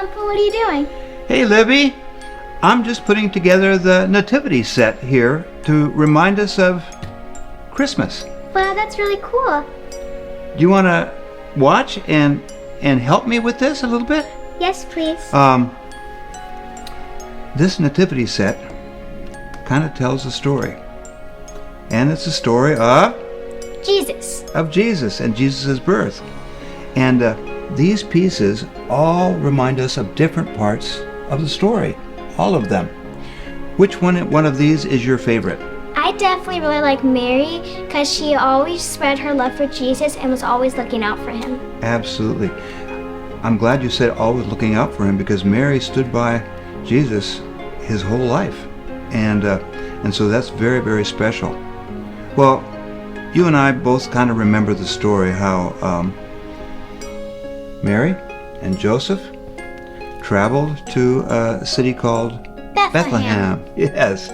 Grandpa, what are you doing? Hey, Libby. I'm just putting together the nativity set here to remind us of Christmas. Wow, that's really cool. Do you want to watch and help me with this a little bit? Yes, please. This nativity set kind of tells a story. And it's a story of Jesus and Jesus' birth. And these pieces all remind us of different parts of the story. All of them. Which one of these is your favorite? I definitely really like Mary because she always spread her love for Jesus and was always looking out for him. Absolutely. I'm glad you said always looking out for him, because Mary stood by Jesus his whole life. And so that's very, very special. Well, you and I both kind of remember the story how Mary and Joseph traveled to a city called Bethlehem. Yes.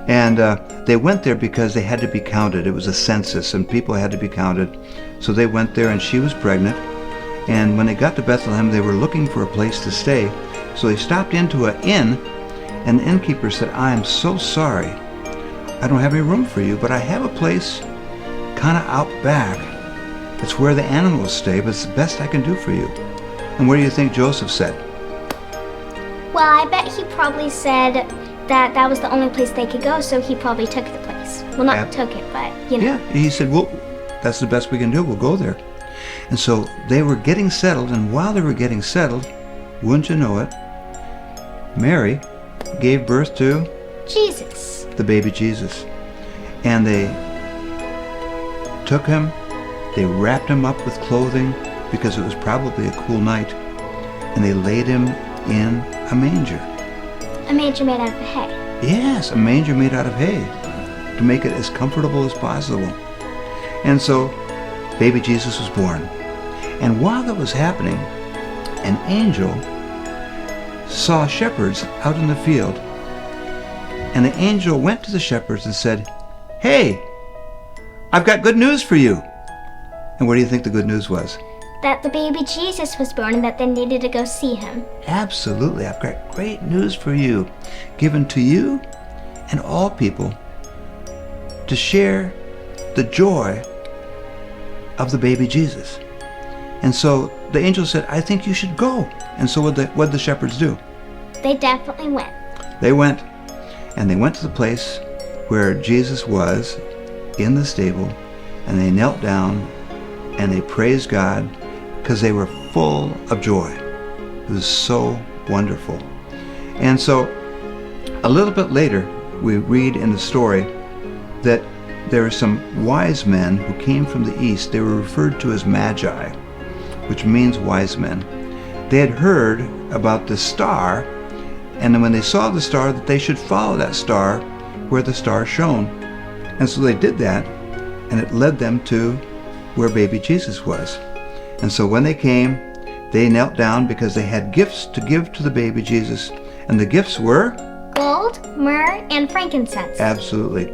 And they went there because they had to be counted. It was a census and people had to be counted. So they went there, and she was pregnant. And when they got to Bethlehem, they were looking for a place to stay. So they stopped into an inn, and the innkeeper said, "I am so sorry. I don't have any room for you, but I have a place kind of out back. It's where the animals stay, but it's the best I can do for you." And what do you think Joseph said? Well, I bet he probably said that was the only place they could go, so he probably took the place. Well, not took it, but, you know. Yeah, he said, "Well, that's the best we can do. We'll go there." And so they were getting settled, and while they were getting settled, wouldn't you know it, Mary gave birth to Jesus. The baby Jesus. And they took him, they wrapped him up with clothing because it was probably a cool night, and they laid him in a manger. A manger made out of hay. Yes, a manger made out of hay to make it as comfortable as possible. And so baby Jesus was born. And while that was happening, an angel saw shepherds out in the field. And the angel went to the shepherds and said, "Hey, I've got good news for you." And what do you think the good news was? That the baby Jesus was born and that they needed to go see him. Absolutely. I've got great news for you, given to you and all people to share the joy of the baby Jesus. And so the angel said, "I think you should go." And so what did the shepherds do? They definitely went. They went, and they went to the place where Jesus was in the stable, and they knelt down and they praised God because they were full of joy. It was so wonderful. And so a little bit later, we read in the story that there are some wise men who came from the east. They were referred to as magi, which means wise men. They had heard about the star, and then when they saw the star, that they should follow that star where the star shone. And so they did that, and it led them to where baby Jesus was. And so when they came, they knelt down because they had gifts to give to the baby Jesus. And the gifts were? Gold, myrrh, and frankincense. Absolutely.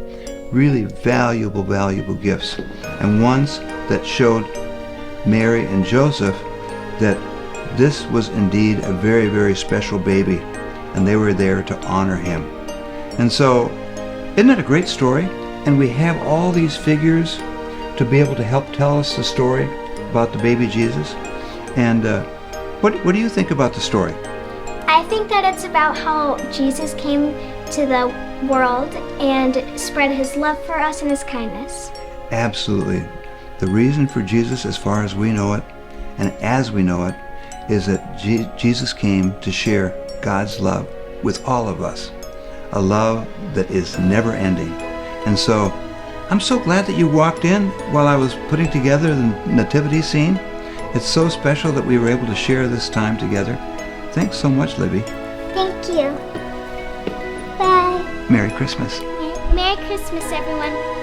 Really valuable, valuable gifts. And ones that showed Mary and Joseph that this was indeed a very, very special baby. And they were there to honor him. And so, isn't that a great story? And we have all these figures to be able to help tell us the story about the baby Jesus. And what do you think about the story? I think that it's about how Jesus came to the world and spread his love for us and his kindness. Absolutely. The reason for Jesus, as far as we know it, and as we know it, is that Jesus came to share God's love with all of us. A love that is never ending. And so, I'm so glad that you walked in while I was putting together the nativity scene. It's so special that we were able to share this time together. Thanks so much, Libby. Thank you. Bye. Merry Christmas. Merry Christmas, everyone.